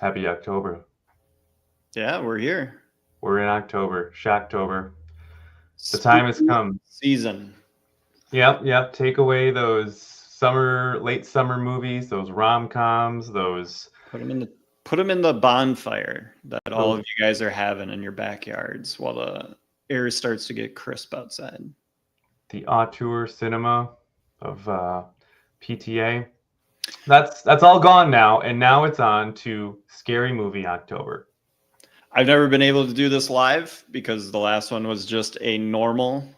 Happy October. Yeah, we're here. We're in October, Shocktober. The time has Spooky come. season. Yep. Take away those late summer movies, those rom-coms, those Put them in the bonfire that all those of you guys are having in your backyards while the air starts to get crisp outside. the auteur cinema of PTA. That's all gone now, and now it's on to Scary Movie October. I've never been able to do this live because the last one was just a normal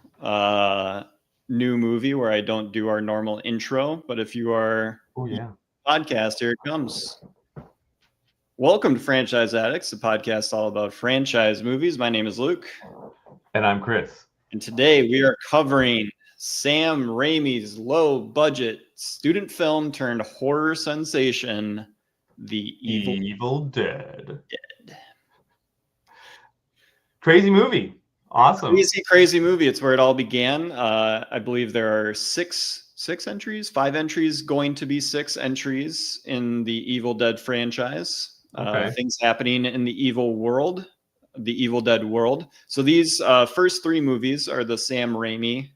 new movie where I don't do our normal intro. But if you are Oh yeah. podcast, here it comes. Welcome to Franchise Addicts, the podcast all about franchise movies. My name is Luke. And I'm Chris. And today we are covering Sam Raimi's low-budget student film turned horror sensation, The Evil Dead. Crazy movie. Awesome. Crazy movie. It's where it all began. I believe there are five entries, going to be 6 entries in the Evil Dead franchise. Okay. Things happening in the Evil Dead world. So these first 3 movies are the Sam Raimi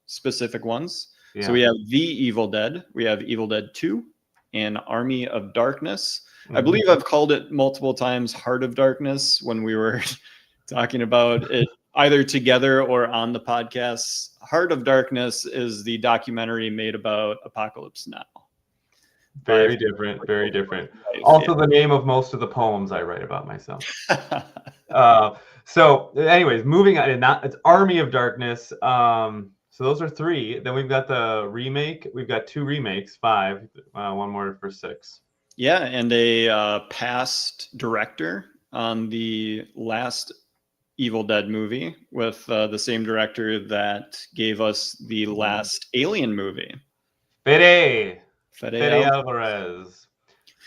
specific ones. Yeah. So we have The Evil Dead, we have Evil Dead 2, and Army of Darkness. I believe I've called it multiple times Heart of Darkness when we were talking about it either together or on the podcast. Heart of Darkness is the documentary made about Apocalypse Now. Very different. Also, the name of most of the poems I write about myself. So, anyways, moving on. It's Army of Darkness. So those are 3. Then we've got the remake. We've got 2 remakes, 5. One more for 6. Yeah, and a past director on the last Evil Dead movie with the same director that gave us the last Alien movie. Fede Alvarez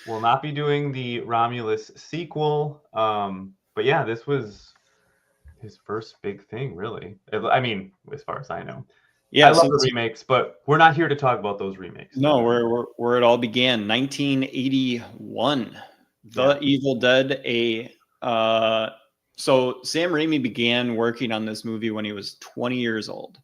will not be doing the Romulus sequel. But yeah, this was his first big thing, really. I mean, as far as I know. Yeah, I love the remakes, but we're not here to talk about those remakes. No, where it all began, 1981. The Evil Dead. So Sam Raimi began working on this movie when he was 20 years old.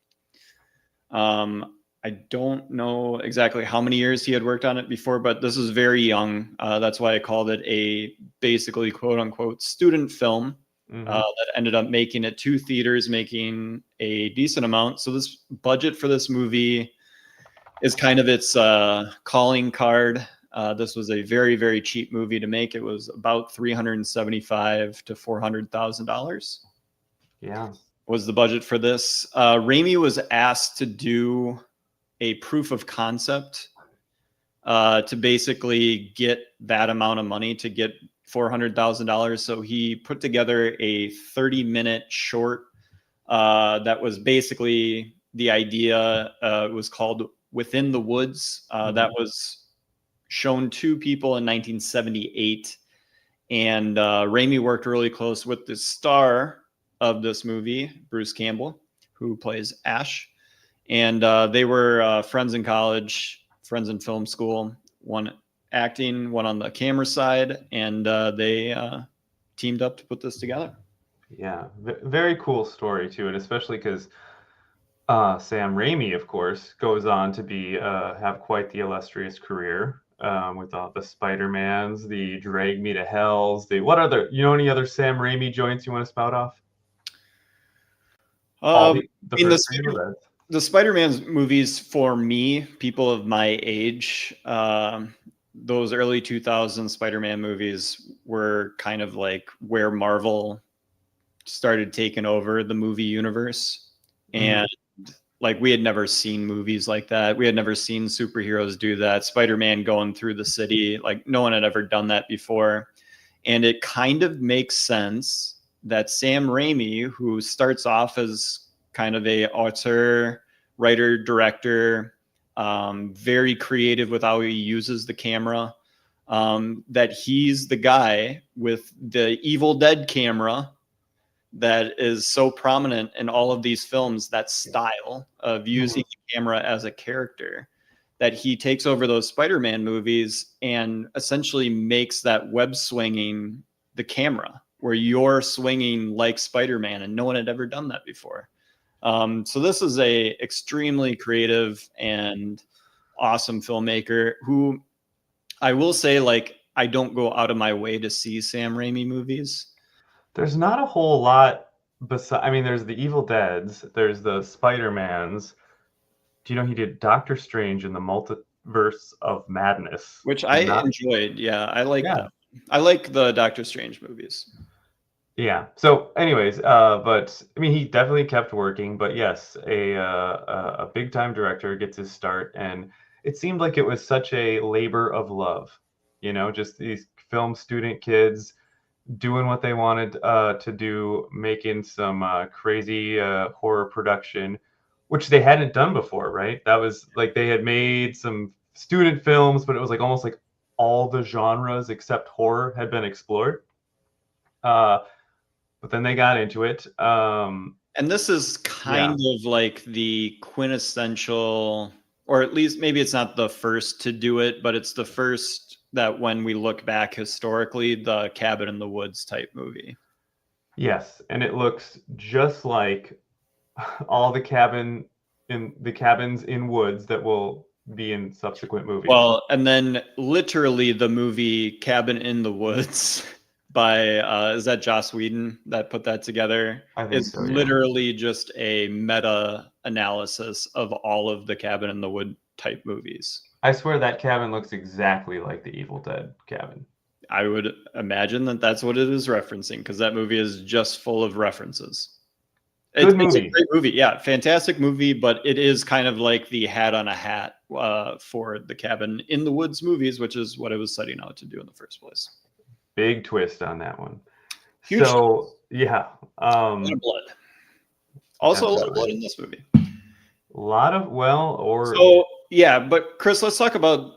I don't know exactly how many years he had worked on it before, but this is very young. That's why I called it a basically quote unquote student film. That ended up making it 2 theaters, making a decent amount. So this budget for this movie is kind of its calling card. This was a very, very cheap movie to make. It was about $375,000 to $400,000. Yeah, was the budget for this. Raimi was asked to do a proof of concept to basically get that amount of money, to get $400,000. So he put together a 30-minute short that was basically the idea. It was called Within the Woods. That was shown to people in 1978. And Raimi worked really close with the star of this movie, Bruce Campbell, who plays Ash. And they were friends in college, friends in film school, one acting, one on the camera side, and they teamed up to put this together. Yeah, very cool story too, and especially because Sam Raimi, of course, goes on to be have quite the illustrious career with all the Spider-Mans, the Drag Me to Hells, any other Sam Raimi joints you want to spout off? The Spider-Man movies, for me, people of my age, those early 2000s Spider-Man movies were kind of like where Marvel started taking over the movie universe. And like, we had never seen movies like that. We had never seen superheroes do that. Spider-Man going through the city, like no one had ever done that before. And it kind of makes sense that Sam Raimi, who starts off as kind of a auteur, writer, director, very creative with how he uses the camera, that he's the guy with the Evil Dead camera that is so prominent in all of these films, that style of using the camera as a character, that he takes over those Spider-Man movies and essentially makes that web swinging the camera, where you're swinging like Spider-Man, and no one had ever done that before. So this is a extremely creative and awesome filmmaker who, I will say, like, I don't go out of my way to see Sam Raimi movies. There's not a whole lot besides, I mean, there's the Evil Deads, there's the Spider-Mans. Do you know he did Doctor Strange in the Multiverse of Madness? Which I enjoyed. Yeah, I like that. I like the Doctor Strange movies. Yeah. So anyways, but I mean, he definitely kept working, but yes, a big time director gets his start, and it seemed like it was such a labor of love, you know, just these film student kids doing what they wanted to do, making some crazy horror production, which they hadn't done before, right? That was like they had made some student films, but it was like almost like all the genres except horror had been explored. But then they got into it. And this is kind of like the quintessential, or at least maybe it's not the first to do it, but it's the first that when we look back historically, the Cabin in the Woods type movie. Yes, and it looks just like all the cabins in woods that will be in subsequent movies. Well, and then literally the movie Cabin in the Woods by is that Joss Whedon that put that together? I think it's so, literally just a meta analysis of all of the Cabin in the Wood type movies. I swear that cabin looks exactly like the Evil Dead cabin. I would imagine that that's what it is referencing, because that movie is just full of references. It's a great movie. Yeah, fantastic movie, but it is kind of like the hat on a hat for the Cabin in the Woods movies, which is what it was setting out to do in the first place. Big twist on that one. Huge so, yeah. A lot of blood. Also, absolutely. A lot of blood in this movie. A lot of, So, yeah, but Chris, let's talk about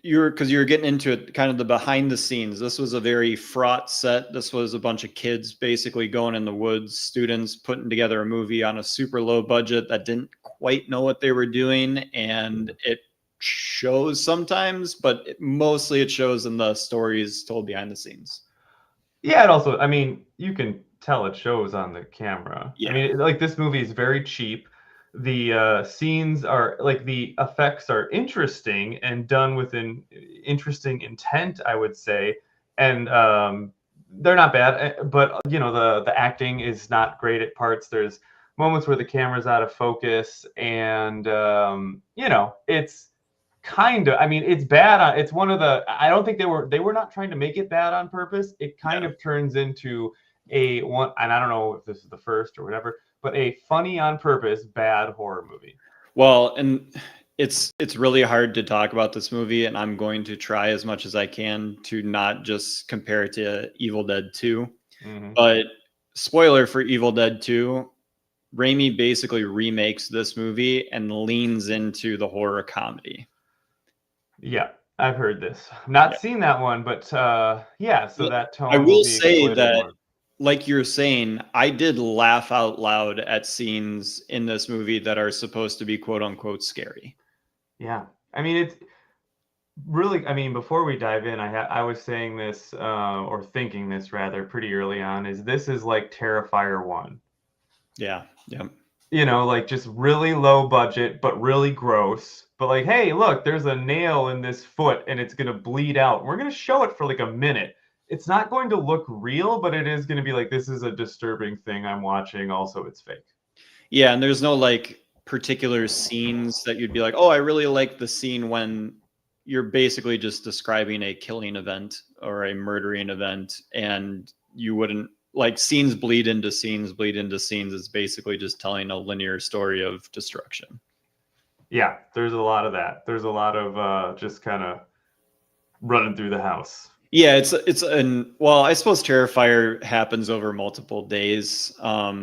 because you're getting into it, kind of the behind the scenes. This was a very fraught set. This was a bunch of kids basically going in the woods, students putting together a movie on a super low budget that didn't quite know what they were doing. And it shows sometimes, but mostly it shows in the stories told behind the scenes. Yeah, it also, I mean, you can tell it shows on the camera. Yeah. I mean, like, this movie is very cheap. The scenes are, like, the effects are interesting and done with an interesting intent, I would say. And they're not bad, but, you know, the acting is not great at parts. There's moments where the camera's out of focus, and, you know, it's kind of, I mean, it's bad. It's one of the, I don't think they were not trying to make it bad on purpose. It kind of turns into and I don't know if this is the first or whatever, but a funny on purpose bad horror movie. Well, and it's really hard to talk about this movie, and I'm going to try as much as I can to not just compare it to Evil Dead 2. Mm-hmm. But spoiler for Evil Dead 2, Raimi basically remakes this movie and leans into the horror comedy. Yeah, I've heard this. Not seen that one, but yeah, so that tone. I will say that, like you're saying, I did laugh out loud at scenes in this movie that are supposed to be quote unquote scary. Yeah. I mean, it's really, I mean, before we dive in, I was saying this, or thinking this rather pretty early on, this is like Terrifier 1. Yeah. Yeah. You know, like just really low budget, but really gross. But like, hey, look, there's a nail in this foot and it's going to bleed out. We're going to show it for like a minute. It's not going to look real, but it is going to be like, this is a disturbing thing I'm watching. Also, it's fake. Yeah, and there's no like particular scenes that you'd be like, oh, I really like the scene when you're basically just describing a killing event or a murdering event, and you wouldn't like scenes bleed into scenes. It's basically just telling a linear story of destruction. Yeah, there's a lot of that. There's a lot of just kind of running through the house. Yeah, well, I suppose Terrifier happens over multiple days.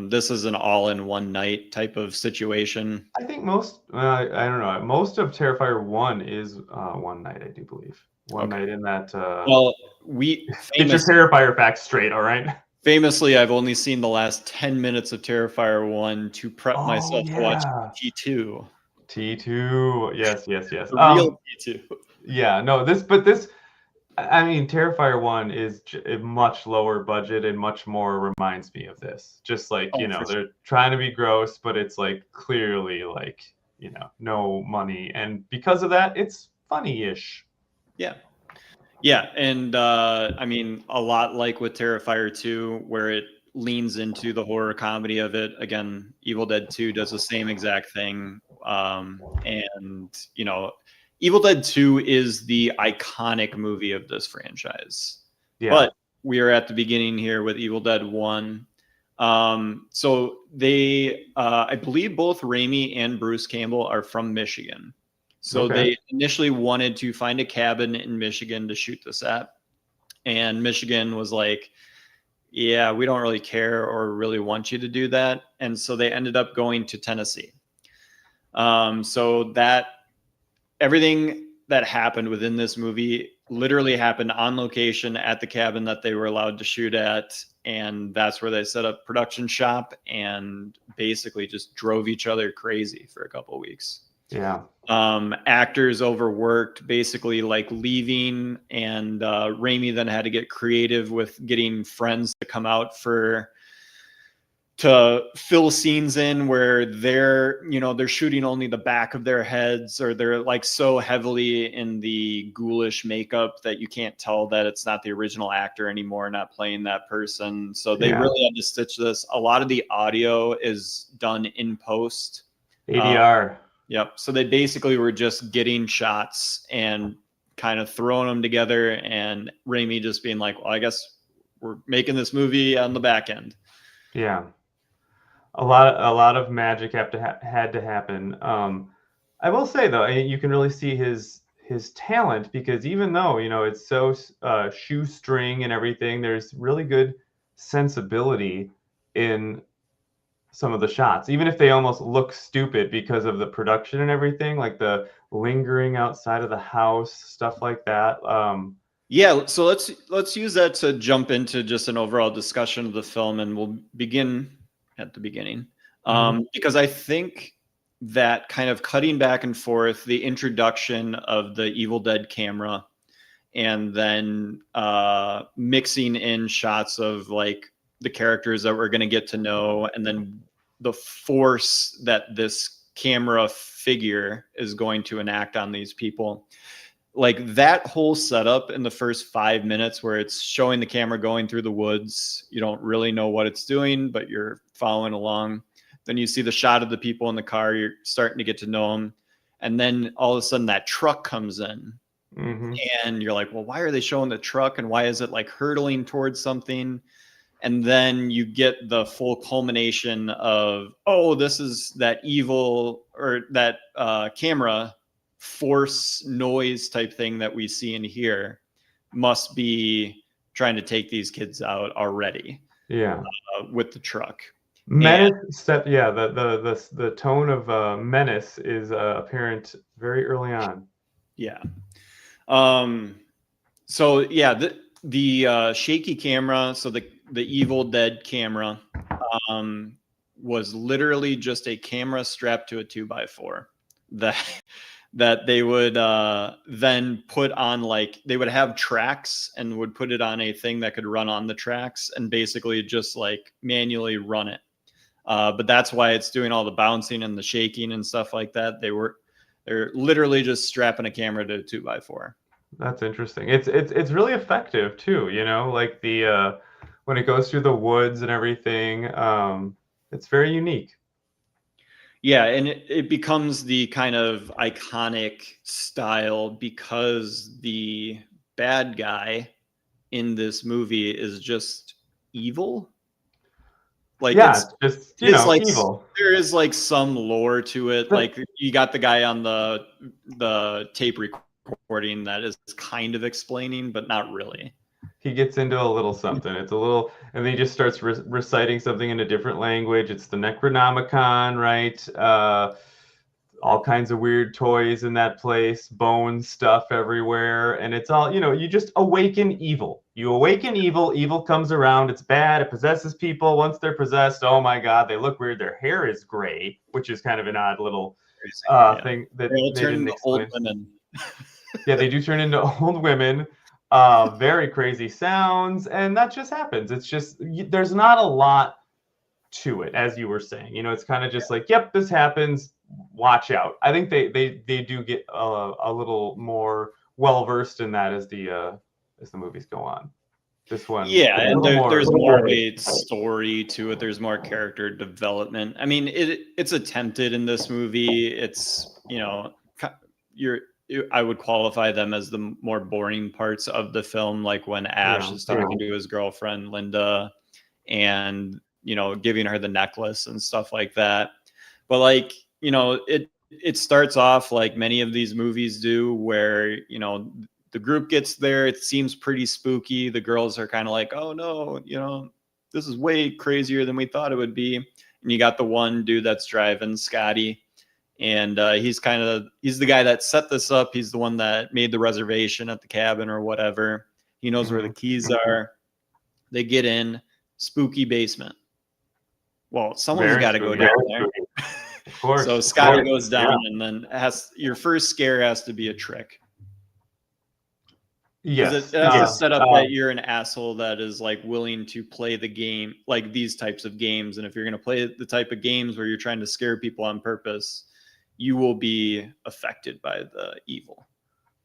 This is an all-in-one night type of situation. I think most, I don't know, most of Terrifier 1 is one night, I do believe. One night in that. Well, get your Terrifier facts straight, all right? Famously, I've only seen the last 10 minutes of Terrifier 1 to prep myself to watch T2. T2. Yes. The real T2. Yeah, no, I mean, Terrifier 1 is a much lower budget and much more reminds me of this. Just like, they're trying to be gross, but it's like clearly like, no money. And because of that, it's funny-ish. Yeah. Yeah. And I mean, a lot like with Terrifier 2, where it leans into the horror comedy of it. Again, Evil Dead 2 does the same exact thing. And, Evil Dead 2 is the iconic movie of this franchise. Yeah. But we are at the beginning here with Evil Dead 1. So they, I believe both Raimi and Bruce Campbell are from Michigan. So they initially wanted to find a cabin in Michigan to shoot this at. And Michigan was like, yeah, we don't really care or really want you to do that. And so they ended up going to Tennessee. So that everything that happened within this movie literally happened on location at the cabin that they were allowed to shoot at. And that's where they set up production shop and basically just drove each other crazy for a couple of weeks. Yeah. Actors overworked, basically like leaving, and Raimi then had to get creative with getting friends to come out to fill scenes in where they're shooting only the back of their heads, or they're like so heavily in the ghoulish makeup that you can't tell that it's not the original actor anymore, not playing that person. So they really had to stitch this. A lot of the audio is done in post. ADR. Yep. So they basically were just getting shots and kind of throwing them together, and Raimi just being like, well, I guess we're making this movie on the back end. Yeah. A lot of magic had to happen. I will say though, you can really see his talent, because even though, it's so shoestring and everything, there's really good sensibility in some of the shots, even if they almost look stupid because of the production and everything, like the lingering outside of the house, stuff like that. Yeah, so let's use that to jump into just an overall discussion of the film, and we'll begin at the beginning. Because I think that kind of cutting back and forth, the introduction of the Evil Dead camera, and then mixing in shots of like the characters that we're going to get to know, and then the force that this camera figure is going to enact on these people. Like that whole setup in the first 5 minutes, where it's showing the camera going through the woods, you don't really know what it's doing, but you're following along. Then you see the shot of the people in the car, you're starting to get to know them. And then all of a sudden that truck comes in. And you're like, well, why are they showing the truck, and why is it like hurtling towards something? And then you get the full culmination of, oh, this is that evil, or that camera force noise type thing that we see in here must be trying to take these kids out already. Yeah. With the truck. Menace, the tone of menace is apparent very early on. Yeah. So yeah, the shaky camera, so the Evil Dead camera was literally just a camera strapped to a 2x4 that they would then put on, like they would have tracks and would put it on a thing that could run on the tracks and basically just like manually run it. But that's why it's doing all the bouncing and the shaking and stuff like that. They're literally just strapping a camera to a 2x4. That's interesting. It's really effective too, like the when it goes through the woods and everything. It's very unique. Yeah, and it becomes the kind of iconic style because the bad guy in this movie is just evil. Like, yeah, it's just like evil. There is like some lore to it. Like you got the guy on the tape recording that is kind of explaining, but not really. He gets into a little something. It's a little, and then he just starts reciting something in a different language. It's the Necronomicon, right? All kinds of weird toys in that place, bone stuff everywhere, and it's all, you just awaken evil. You awaken evil, evil comes around, it's bad, it possesses people. Once they're possessed, oh my God, they look weird. Their hair is gray, which is kind of an odd little thing that they they didn't explain. Old women. Yeah, they do turn into old women. Very crazy sounds, and that just happens. It's just there's not a lot to it, as you were saying. It's kind of just like, yep, this happens. Watch out. I think they do get a little more well versed in that as the movies go on. This one, yeah, and there's more of a story to it. There's more character development. I mean, it's attempted in this movie. It's I would qualify them as the more boring parts of the film, like when Ash is talking to his girlfriend Linda, and giving her the necklace and stuff like that. But like it starts off like many of these movies do, where the group gets there, it seems pretty spooky. The girls are kind of like, oh no, this is way crazier than we thought it would be. And you got the one dude that's driving, Scotty, and he's the guy that set this up. He's the one that made the reservation at the cabin or whatever. He knows where the keys are. They get in, spooky basement. Well, someone's got to go down there. Of course. So Scotty goes down, and then your first scare has to be a trick. Yes. It has to set up that you're an asshole that is like willing to play the game, like these types of games. And if you're going to play the type of games where you're trying to scare people on purpose, you will be affected by the evil.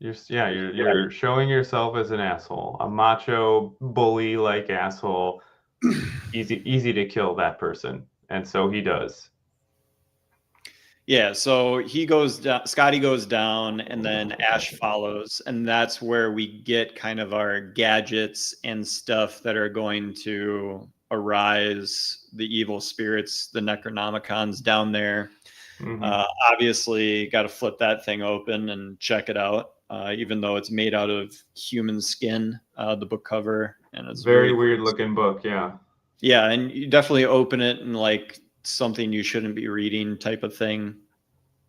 You're showing yourself as an asshole, a macho bully like asshole. Easy to kill that person, and so he does. Yeah, so he goes down, Scotty goes down, and then Ash follows, and that's where we get kind of our gadgets and stuff that are going to arise the evil spirits, the Necronomicons down there. Obviously, got to flip that thing open and check it out, even though it's made out of human skin, the book cover, and it's very weird looking book. Yeah, and you definitely open it and like something you shouldn't be reading type of thing.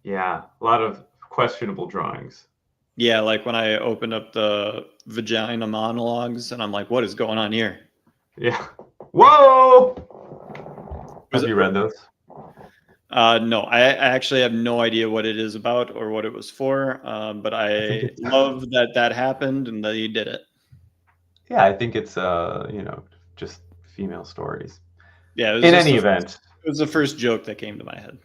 Yeah, a lot of questionable drawings. Yeah, like when I opened up the vagina monologues and I'm like, what is going on here? Yeah. Whoa! Have you read those? No, I actually have no idea what it is about or what it was for, but I love that happened and that you did it. Yeah, I think it's just female stories. Yeah. In any event. It was the first joke that came to my head.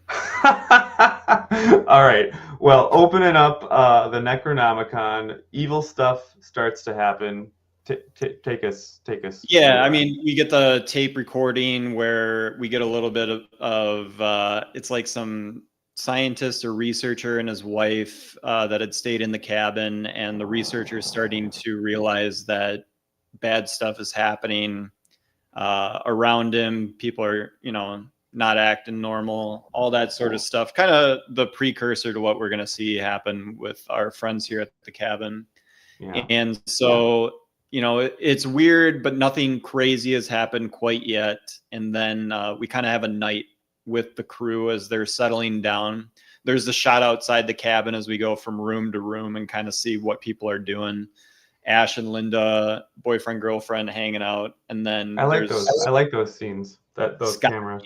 All right. Well, opening up the Necronomicon, evil stuff starts to happen. Take us. Yeah, I mean, we get the tape recording where we get a little bit of it's like some scientist or researcher and his wife that had stayed in the cabin, and the researcher is starting to realize that bad stuff is happening around him. People are, not acting normal, all that sort of stuff. Kind of the precursor to what we're going to see happen with our friends here at the cabin. Yeah. And so, it's weird, but nothing crazy has happened quite yet. And then we kind of have a night with the crew as they're settling down. There's the shot outside the cabin as we go from room to room and kind of see what people are doing. Ash and Linda, boyfriend, girlfriend, hanging out. And then I like those scenes, those Scott cameras.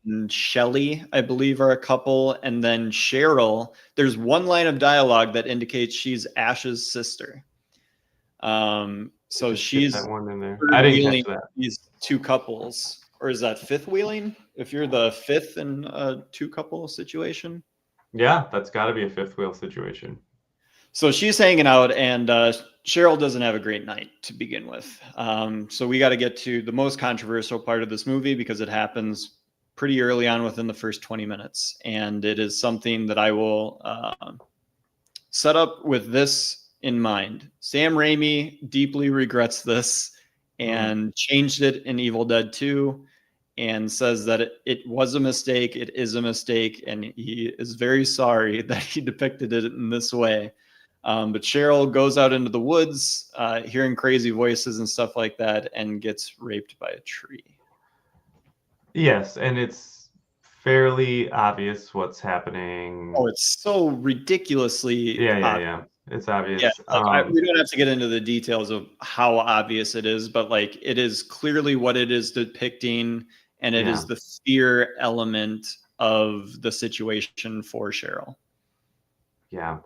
And Shelly, I believe, are a couple. And then Cheryl, there's one line of dialogue that indicates she's Ash's sister. So she's that one in there. I didn't catch that. These two couples, or is that fifth wheeling? If you're the fifth in a two couple situation. Yeah, that's got to be a fifth wheel situation. So she's hanging out, and Cheryl doesn't have a great night to begin with. So we got to get to the most controversial part of this movie because it happens pretty early on within the first 20 minutes. And it is something that I will set up with this in mind. Sam Raimi deeply regrets this and changed it in Evil Dead 2 and says that it was a mistake. It is a mistake. And he is very sorry that he depicted it in this way. But Cheryl goes out into the woods, hearing crazy voices and stuff like that, and gets raped by a tree. Yes, and it's fairly obvious what's happening. Oh, it's so ridiculously Yeah. It's obvious. Yeah, we don't have to get into the details of how obvious it is, but like it is clearly what it is depicting, and it is the fear element of the situation for Cheryl. Yeah.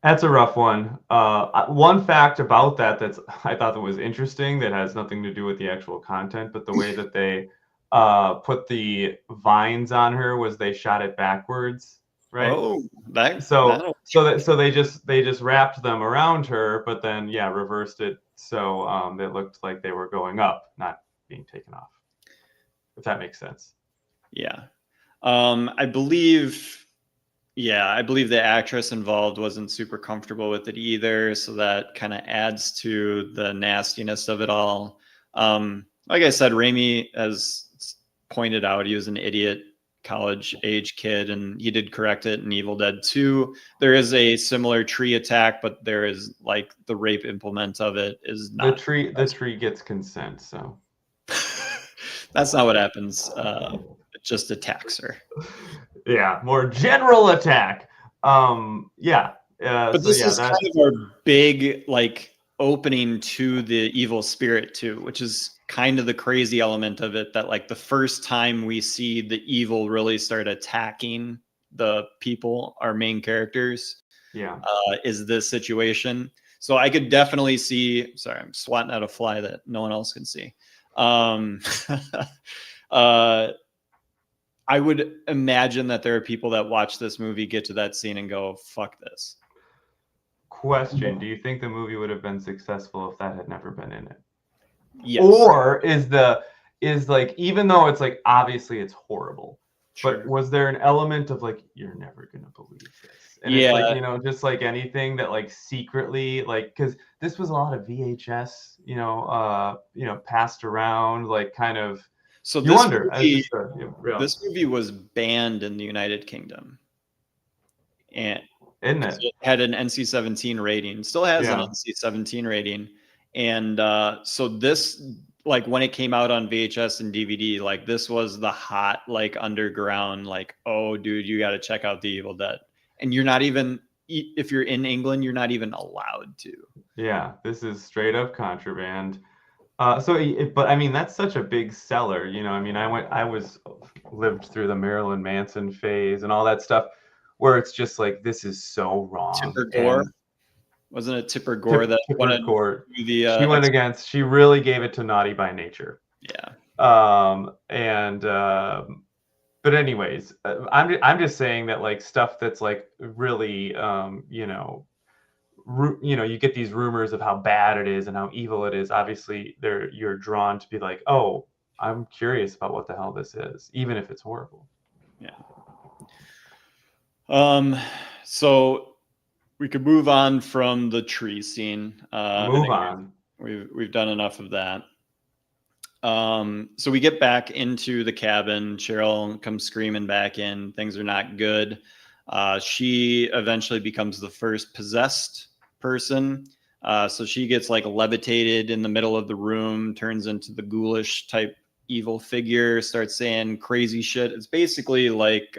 That's a rough one. One fact about that I thought that was interesting that has nothing to do with the actual content, but the way that they put the vines on her was they shot it backwards, right? Oh, so they just wrapped them around her, but then reversed it so it looked like they were going up, not being taken off. If that makes sense. Yeah. I believe the actress involved wasn't super comfortable with it either, so that kind of adds to the nastiness of it all. Like I said, Raimi has pointed out he was an idiot college age kid, and he did correct it in Evil Dead 2. There is a similar tree attack, but there is like the rape implement of it is not. The tree gets consent, so that's not what happens. It just attacks her. Yeah, more general attack. But this is kind of our big like opening to the evil spirit too, which is kind of the crazy element of it, that like the first time we see the evil really start attacking the people, our main characters, is this situation. So I could definitely see, sorry, I'm swatting at a fly that no one else can see. I would imagine that there are people that watch this movie, get to that scene and go, fuck this. Question: do you think the movie would have been successful if that had never been in it? Yes. Or is like, even though it's like obviously it's horrible, sure, but was there an element of like, you're never gonna believe this? And it's like, just like anything that like secretly, like, because this was a lot of VHS, passed around, like kind of. So you wonder. This movie was banned in the United Kingdom, and it had an NC-17 rating. Still has an NC-17 rating, and so this, like when it came out on VHS and DVD, like this was the hot like underground, like, oh dude, you got to check out The Evil Dead, and you're not even, if you're in England, you're not even allowed to. Yeah, this is straight up contraband. But I mean, that's such a big seller, I mean, lived through the Marilyn Manson phase and all that stuff, where it's just like, this is so wrong. Tipper Gore, wasn't it Tipper Gore that wanted Gore. She went against. She really gave it to Naughty by Nature. Yeah. But anyways, I'm just saying that like stuff that's like really you get these rumors of how bad it is and how evil it is. Obviously, you're drawn to be like, oh, I'm curious about what the hell this is, even if it's horrible. Yeah. So we could move on from the tree scene. Move on. We've done enough of that. So we get back into the cabin. Cheryl comes screaming back in. Things are not good. She eventually becomes the first possessed person. So she gets like levitated in the middle of the room, turns into the ghoulish type evil figure, starts saying crazy shit. It's basically like,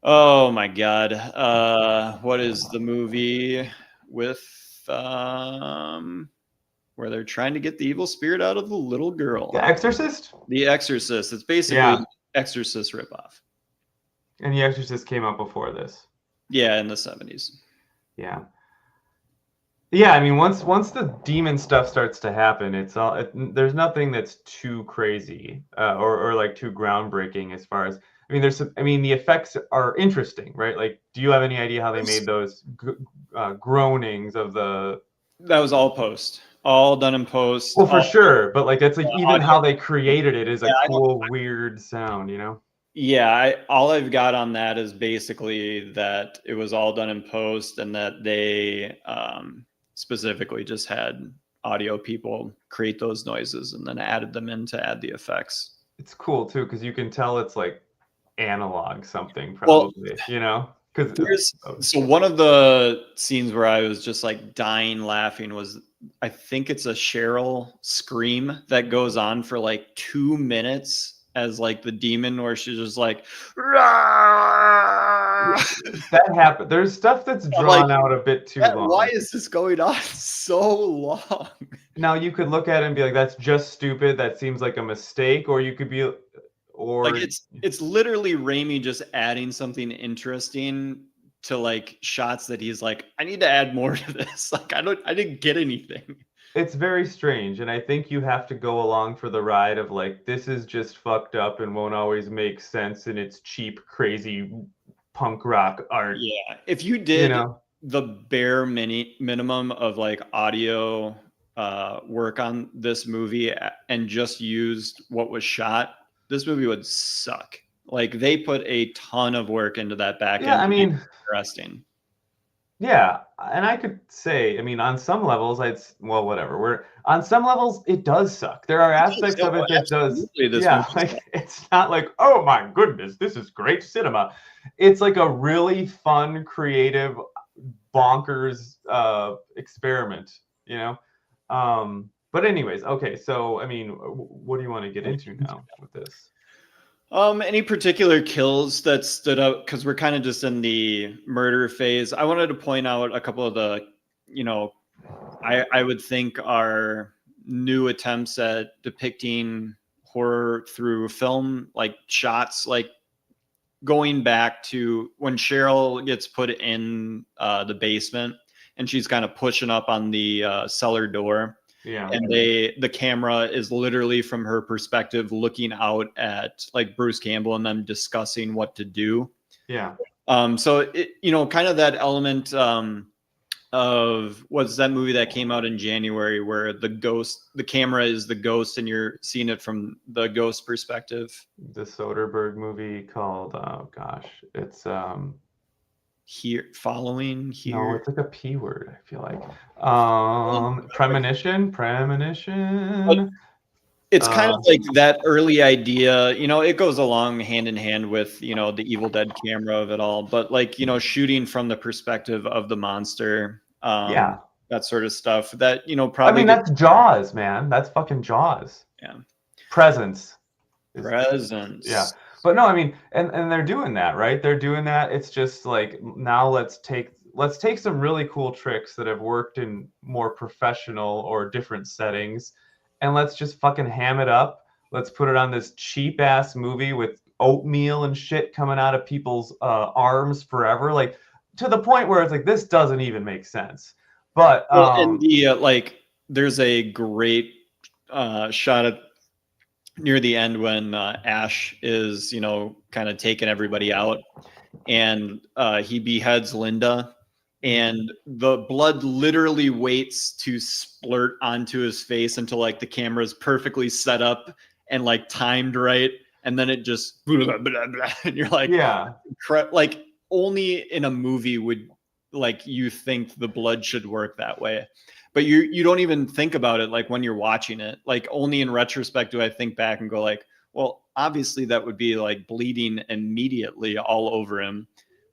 oh my God. What is the movie with, where they're trying to get the evil spirit out of the little girl? The Exorcist? The Exorcist. It's basically Exorcist ripoff. And The Exorcist came out before this. Yeah, in the 70s. Yeah. Yeah, I mean, once the demon stuff starts to happen, there's nothing that's too crazy or like too groundbreaking as far as, I mean, the effects are interesting, right? Like, do you have any idea how they made those groanings of the? That was all post. All done in post. Well, for sure, but like that's like even how they created it is a cool, weird sound, Yeah, all I've got on that is basically that it was all done in post, and that they specifically just had audio people create those noises and then added them in to add the effects. It's cool too because you can tell it's like analog something, probably, because so one of the scenes where I was just like dying laughing was, I think it's a Cheryl scream that goes on for like 2 minutes as like the demon, where she's just like, that happened. There's stuff that's drawn out a bit too long. Why is this going on so long? Now you could look at it and be like, that's just stupid, that seems like a mistake, or you could be, or like it's literally Raimi just adding something interesting to like shots that he's like, I need to add more to this. Like I didn't get anything. It's very strange, and I think you have to go along for the ride of like, this is just fucked up and won't always make sense, and it's cheap, crazy punk rock art. Yeah, if you did the bare minimum of like audio work on this movie and just used what was shot, this movie would suck. Like they put a ton of work into that back end. I mean, interesting. Yeah, and I could say, I mean, on some levels, whatever. On some levels, it does suck. There are aspects of it that does. Yeah, like it's not like, oh my goodness, this is great cinema. It's like a really fun, creative, bonkers experiment, you know. But anyways, okay. So, I mean, what do you want to get into now with this? Any particular kills that stood out? Because we're kind of just in the murder phase. I wanted to point out a couple of the, I would think are new attempts at depicting horror through film, like shots, like going back to when Cheryl gets put in the basement and she's kind of pushing up on the cellar door. Yeah. And the camera is literally from her perspective looking out at like Bruce Campbell and them discussing what to do. Yeah. So it, kind of that element of what's that movie that came out in January where the camera is the ghost and you're seeing it from the ghost perspective. The Soderbergh movie called, it's Following here. No, it's like a P word, I feel like. Premonition. It's kind of like that early idea, it goes along hand in hand with, the Evil Dead camera of it all, but like, shooting from the perspective of the monster. That sort of stuff that, probably. I mean, that's Jaws, man. That's fucking Jaws. Yeah. Presence. Yeah. But no, I mean, and they're doing that, right? They're doing that. It's just like, now let's take some really cool tricks that have worked in more professional or different settings, and let's just fucking ham it up. Let's put it on this cheap ass movie with oatmeal and shit coming out of people's arms forever, like to the point where it's like, this doesn't even make sense. But and there's a great shot at near the end when Ash is, kind of taking everybody out, and he beheads Linda, and the blood literally waits to splurt onto his face until like the camera is perfectly set up and like timed right, and then it just blah, blah, blah, and you're like, yeah, like only in a movie would like you think the blood should work that way. But you don't even think about it like when you're watching it. Like only in retrospect do I think back and go like, well, obviously that would be like bleeding immediately all over him.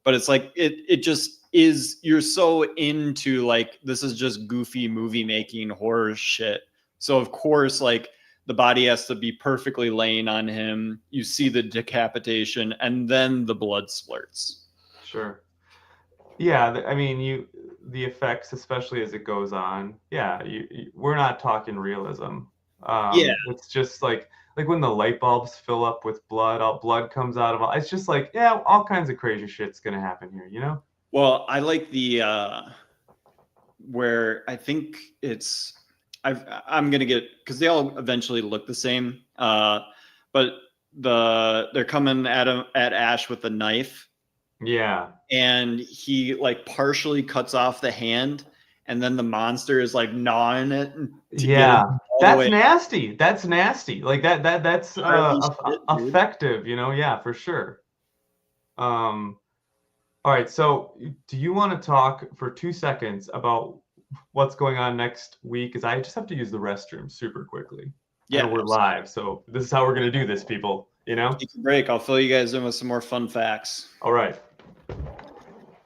But it's like it just is, you're so into like, this is just goofy movie making horror shit. So of course, like the body has to be perfectly laying on him. You see the decapitation and then the blood splurts. Sure. Yeah, I mean, the effects, especially as it goes on. Yeah, we're not talking realism. It's just like when the light bulbs fill up with blood, all blood comes out of all. It's just like, yeah, all kinds of crazy shit's gonna happen here, Well, I like the where I think it's I'm gonna get, because they all eventually look the same, but they're coming at Ash with a knife. Yeah. And he like partially cuts off the hand, and then the monster is like gnawing it. Yeah, that's nasty. That's nasty. Like that's effective, Yeah, for sure. All right. So, do you want to talk for 2 seconds about what's going on next week? Because I just have to use the restroom super quickly. Yeah, we're live, so this is how we're gonna do this, people. Take a break. I'll fill you guys in with some more fun facts. All right.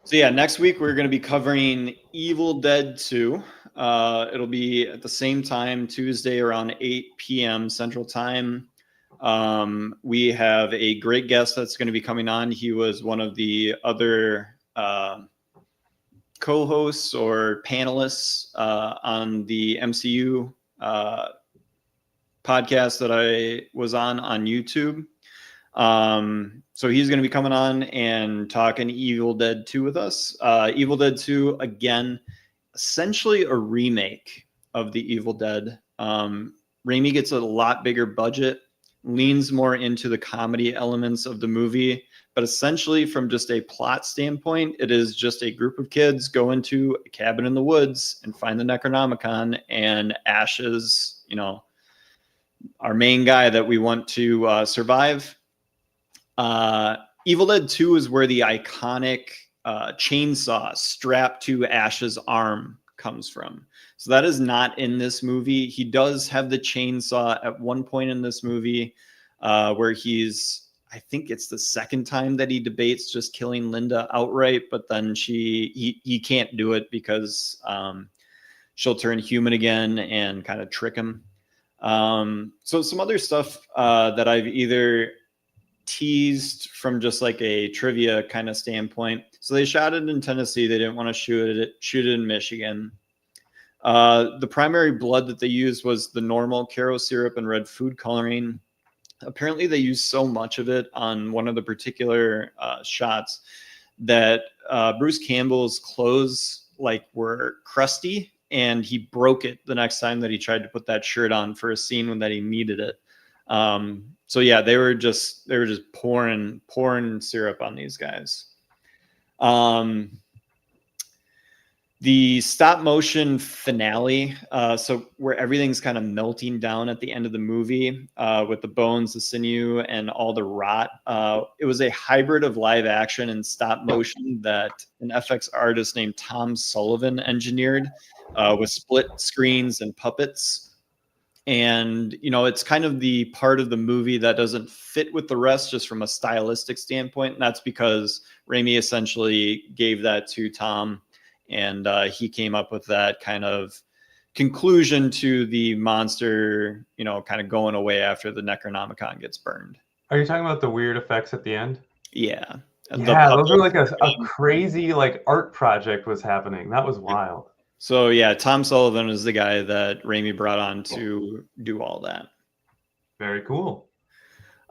So yeah, next week we're going to be covering Evil Dead 2. It'll be at the same time, Tuesday around 8 p.m. Central Time. We have a great guest that's going to be coming on. He was one of the other co-hosts or panelists on the MCU podcast that I was on YouTube. So he's going to be coming on and talking Evil Dead 2 with us. Evil Dead 2, again, essentially a remake of the Evil Dead. Raimi gets a lot bigger budget, leans more into the comedy elements of the movie, but essentially from just a plot standpoint, it is just a group of kids go into a cabin in the woods and find the Necronomicon, and Ash is, our main guy that we want to survive. Evil Dead 2 is where the iconic chainsaw strapped to Ash's arm comes from. So that is not in this movie. He does have the chainsaw at one point in this movie where I think it's the second time that he debates just killing Linda outright, but then he can't do it because she'll turn human again and kind of trick him. So some other stuff that I've either teased from just like a trivia kind of standpoint. So they shot it in Tennessee. They didn't want to shoot it in Michigan. The primary blood that they used was the normal Caro syrup and red food coloring. Apparently they used so much of it on one of the particular shots that Bruce Campbell's clothes were crusty, and he broke it the next time that he tried to put that shirt on for a scene when that he needed it. So yeah, they were just pouring syrup on these guys. The stop motion finale, so where everything's kind of melting down at the end of the movie with the bones, the sinew, and all the rot. It was a hybrid of live action and stop motion that an FX artist named Tom Sullivan engineered with split screens and puppets. And, it's kind of the part of the movie that doesn't fit with the rest just from a stylistic standpoint. And that's because Raimi essentially gave that to Tom, and he came up with that kind of conclusion to the monster, kind of going away after the Necronomicon gets burned. Are you talking about the weird effects at the end? Yeah. Yeah, those were like a crazy art project was happening. That was wild. So yeah, Tom Sullivan is the guy that Raimi brought on to do all that. Very cool.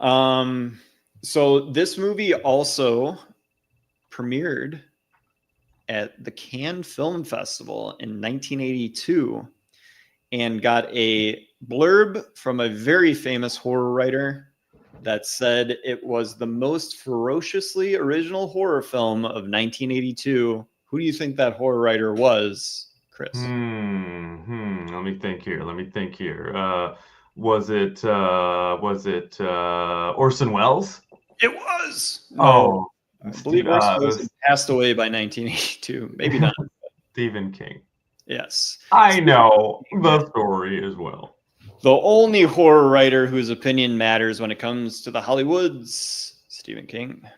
So this movie also premiered at the Cannes Film Festival in 1982 and got a blurb from a very famous horror writer that said it was the most ferociously original horror film of 1982. Who do you think that horror writer was, Chris? Let me think here. Was it Orson Welles? It was. No. I believe Orson Welles passed away by 1982. Maybe not. Stephen King. Yes. I know the story as well. The only horror writer whose opinion matters when it comes to the Hollywoods, Stephen King.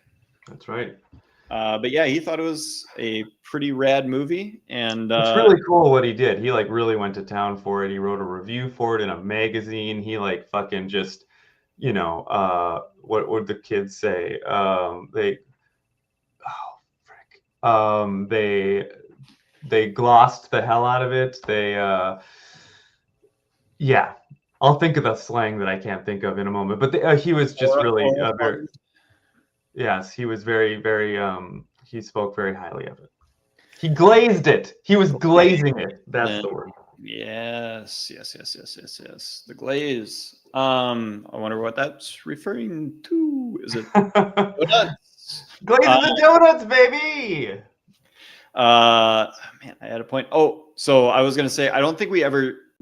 That's right. But yeah, he thought it was a pretty rad movie, and it's really cool what he did. He really went to town for it. He wrote a review for it in a magazine. He fucking just, what would the kids say? They glossed the hell out of it. I'll think of the slang that I can't think of in a moment. But he was just really very. Yes, he was very, very. He spoke very highly of it. He glazed it. He was glazing it. That's the word. Yes. The glaze. I wonder what that's referring to. Is it donuts? Glazing the donuts, baby. Man, I had a point. Oh, so I was gonna say, I don't think we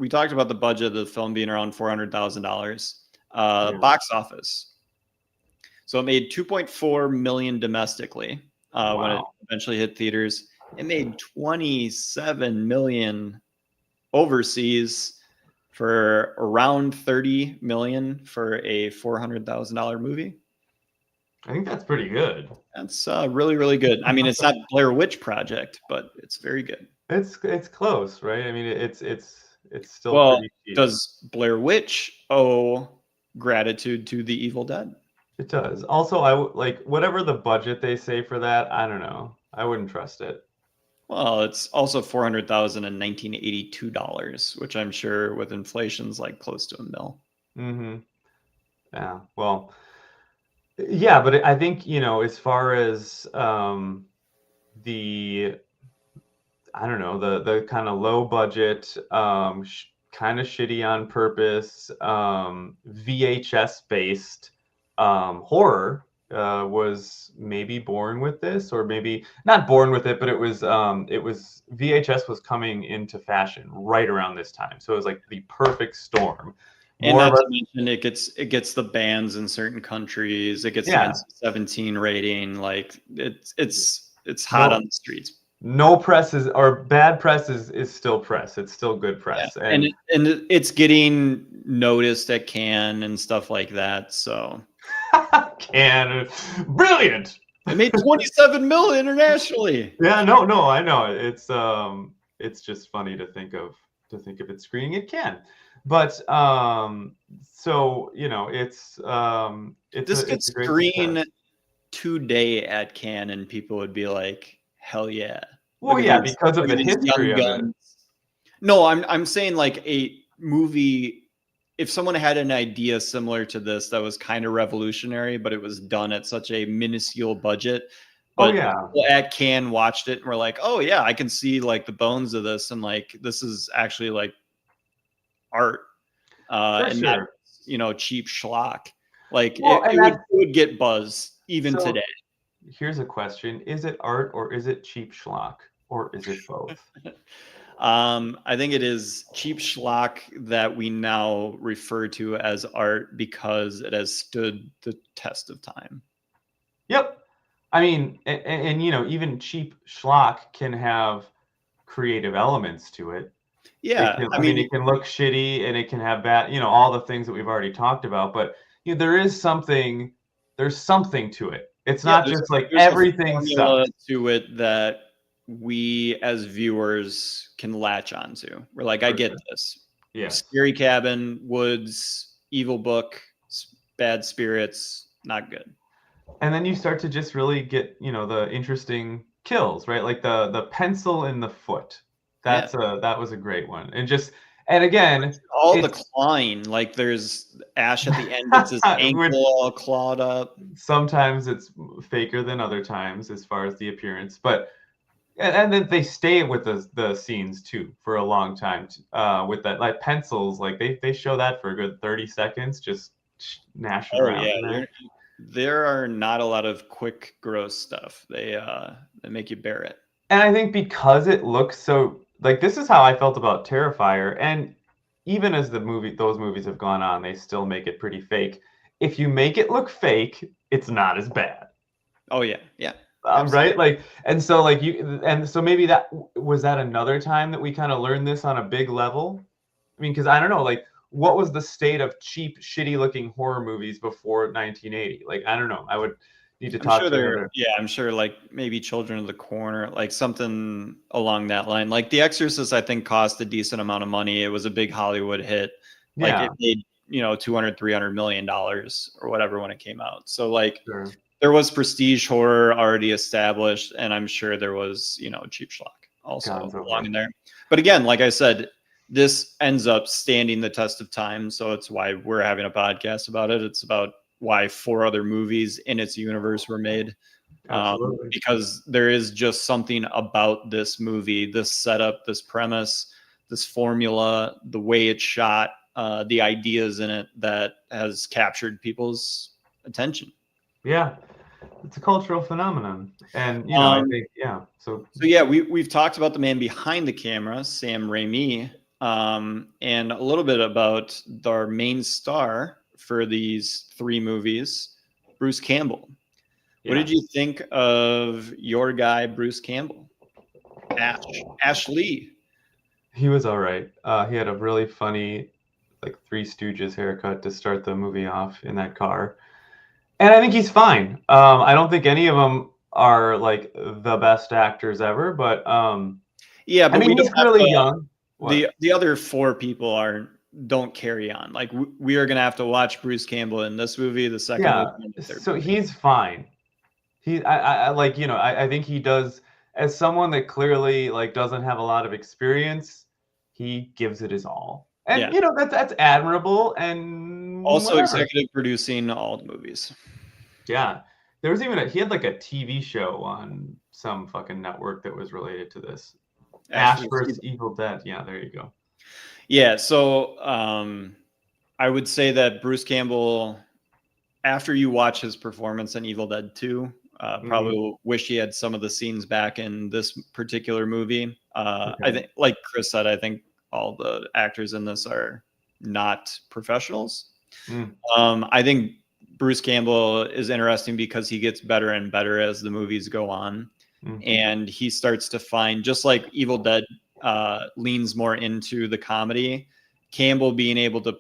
talked about the budget of the film being around $400,000. Box office. So it made $2.4 million domestically when it eventually hit theaters. It made $27 million overseas for around $30 million for a $400,000 movie. I think that's pretty good. That's really, really good. I mean, it's not Blair Witch Project, but it's very good. It's close, right? I mean, it's still pretty cheap. Does Blair Witch owe gratitude to the Evil Dead? It does. Also, I whatever the budget they say for that. I don't know. I wouldn't trust it. Well, it's also $400,000 in $1982, which I'm sure with inflation's close to $1 million. Mm-hmm. Yeah. Well, Yeah, but I think, as far as the I don't know, the kind of low budget, kind of shitty on purpose, VHS based horror was maybe born with this, or maybe not born with it, but it was VHS was coming into fashion right around this time, so it was like the perfect storm. And not to mention, it gets the bans in certain countries. It gets the NC-17 rating. Like it's hot on the streets. No press or bad press is still press. It's still good press. Yeah. And it's getting noticed at Cannes and stuff like that. So Cannes, brilliant. It made 27 million internationally. Yeah, no, I know. It's just funny to think of it screening at Cannes. But so it's this gets screened today at Cannes, and people would be like, "Hell yeah!" Well, yeah, because of the history of it. No, I'm saying like a movie. If someone had an idea similar to this that was kind of revolutionary, but it was done at such a minuscule budget. But people at Cannes watched it and were like, "Oh yeah, I can see like the bones of this, and like this is actually like art, and not cheap schlock." Like it would get buzz even today. Here's a question: is it art or is it cheap schlock, or is it both? I think it is cheap schlock that we now refer to as art because it has stood the test of time. Yep. I mean, and even cheap schlock can have creative elements to it. Yeah. I mean, it can look shitty and it can have bad, all the things that we've already talked about, but there's something to it. It's not just like everything to it that we as viewers can latch onto. We're like, I get this. Yeah. Scary Cabin, Woods, Evil Book, Bad Spirits, not good. And then you start to just really get, the interesting kills, right? Like the pencil in the foot. That was a great one. And again, all the clawing, like there's Ash at the end, it's his ankle all clawed up. Sometimes it's faker than other times as far as the appearance, but and then they stay with the scenes too for a long time with that, like pencils, like they show that for a good 30 seconds, just gnashing around. Yeah, there are not a lot of quick gross stuff. They make you bear it. And I think because it looks so, like, this is how I felt about Terrifier, and even as those movies have gone on, they still make it pretty fake. If you make it look fake, it's not as bad. Oh yeah. Right, like, and so maybe that was another time that we kind of learned this on a big level. I mean, because I don't know, like, what was the state of cheap, shitty looking horror movies before 1980? Like, I don't know. I would need to talk to I'm sure like maybe Children of the Corn, like something along that line. Like The Exorcist, I think cost a decent amount of money. It was a big Hollywood hit. Like it made, $200-300 million or whatever when it came out. So like there was prestige horror already established, and I'm sure there was, cheap schlock also along in there. But again, like I said, this ends up standing the test of time. So it's why we're having a podcast about it. It's about why 4 other movies in its universe were made. Because there is just something about this movie, this setup, this premise, this formula, the way it's shot, the ideas in it that has captured people's attention. Yeah. It's a cultural phenomenon. And, I think, So yeah, we've talked about the man behind the camera, Sam Raimi, and a little bit about our main star for these 3 movies, Bruce Campbell. Yeah. What did you think of your guy, Bruce Campbell? Ash Lee. He was all right. He had a really funny, like, Three Stooges haircut to start the movie off in that car. And I think he's fine. I don't think any of them are like the best actors ever, but yeah, but he's really young. The other 4 people don't carry on. Like we are gonna have to watch Bruce Campbell in this movie, the second movie, and the third movie. He's fine. I think he does, as someone that clearly like doesn't have a lot of experience, he gives it his all. And that's admirable. And also executive producing all the movies. Yeah. There was even he had like a TV show on some fucking network that was related to this. Ash vs. Evil Dead. Yeah, there you go. Yeah, so I would say that Bruce Campbell, after you watch his performance in Evil Dead 2, probably wish he had some of the scenes back in this particular movie. I think, like Chris said, I think all the actors in this are not professionals. I think Bruce Campbell is interesting because he gets better and better as the movies go on. And he starts to find, just like Evil Dead leans more into the comedy, Campbell being able to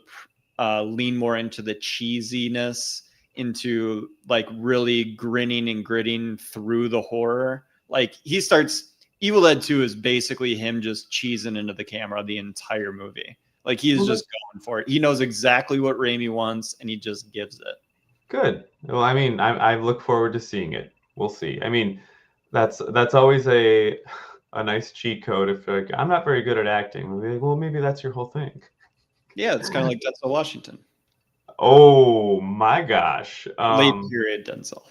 lean more into the cheesiness, into like really grinning and gritting through the horror. Like he starts, Evil Dead 2 is basically him just cheesing into the camera the entire movie. Like he's just going for it. He knows exactly what Raimi wants and he just gives it. Good. Well, I mean, I look forward to seeing it. We'll see. I mean, that's always a nice cheat code. If like, I'm not very good at acting, well, maybe that's your whole thing. Yeah, it's kind of like Denzel Washington. Oh my gosh! Late period Denzel.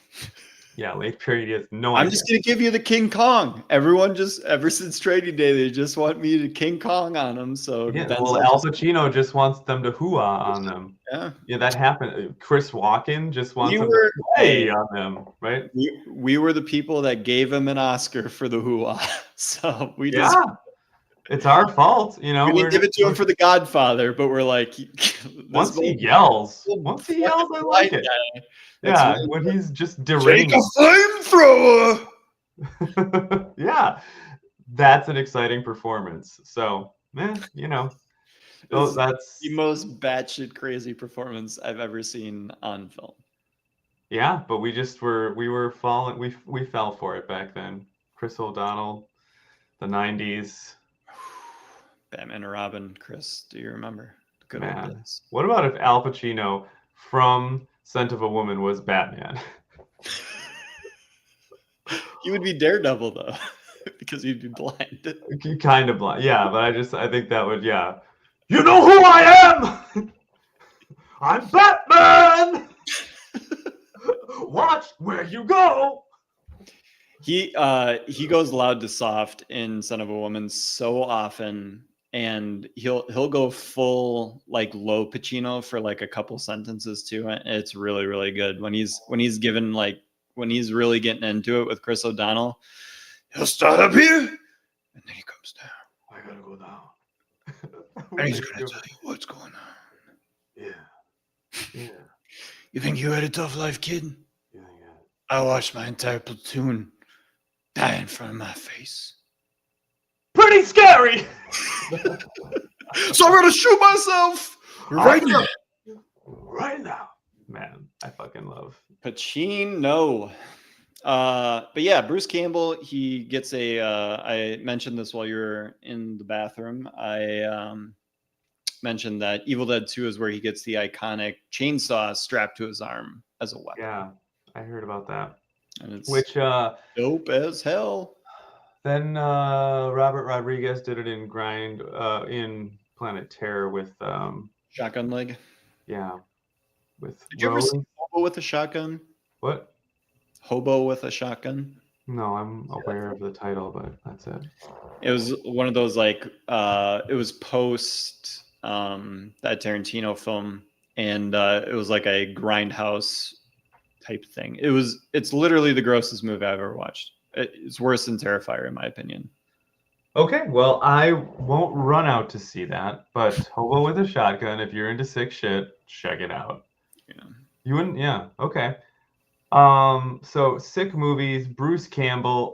Yeah, late period is no. I'm just gonna give you the King Kong. Everyone just ever since Trading Day, they just want me to King Kong on them. So yeah, well, Al Pacino just wants them to hooah on them. Yeah, that happened. Chris Walken just wants them to play on them, right? We were the people that gave him an Oscar for the hooah, so we just. It's our fault, you know. We didn't give it to him for The Godfather, but we're like, once he yells, I like it. Yeah, when he's just deranged. Take a flamethrower. Yeah, that's an exciting performance. So, you know, that's the most batshit crazy performance I've ever seen on film. Yeah, but we were falling. We fell for it back then. Chris O'Donnell, the '90s. Batman and Robin, Chris, do you remember? Good old days. What about if Al Pacino from Scent of a Woman was Batman? He would be Daredevil though, because he'd be blind. Kind of blind, yeah. But I think that would, yeah. You know who I am? I'm Batman. Watch where you go. He goes loud to soft in Son of a Woman so often. And he'll go full like low Pacino for like a couple sentences too. It's really, really good when he's given like when he's really getting into it with Chris O'Donnell. He'll start up here and then he comes down. I gotta go down. And he's gonna tell you what's going on. Yeah. You think you had a tough life, kid? Yeah. I watched my entire platoon die in front of my face. Pretty scary. So I'm gonna shoot myself right now. Man, I fucking love Pacino. But yeah, Bruce Campbell, he gets a I mentioned this while you were in the bathroom. I mentioned that Evil Dead 2 is where he gets the iconic chainsaw strapped to his arm as a weapon. Yeah, I heard about that. And it's dope as hell. Then Robert Rodriguez did it in in Planet Terror with Shotgun Leg. Yeah. Did you ever see Hobo with a Shotgun? What? Hobo with a Shotgun? No, I'm aware of the title, but that's it. It was one of those like it was post that Tarantino film, and it was like a grindhouse type thing. It's literally the grossest movie I've ever watched. It's worse than Terrifier, in my opinion. Okay, well, I won't run out to see that, but Hobo with a Shotgun, if you're into sick shit, check it out. Yeah. You wouldn't? Yeah, okay. So sick movies, Bruce Campbell,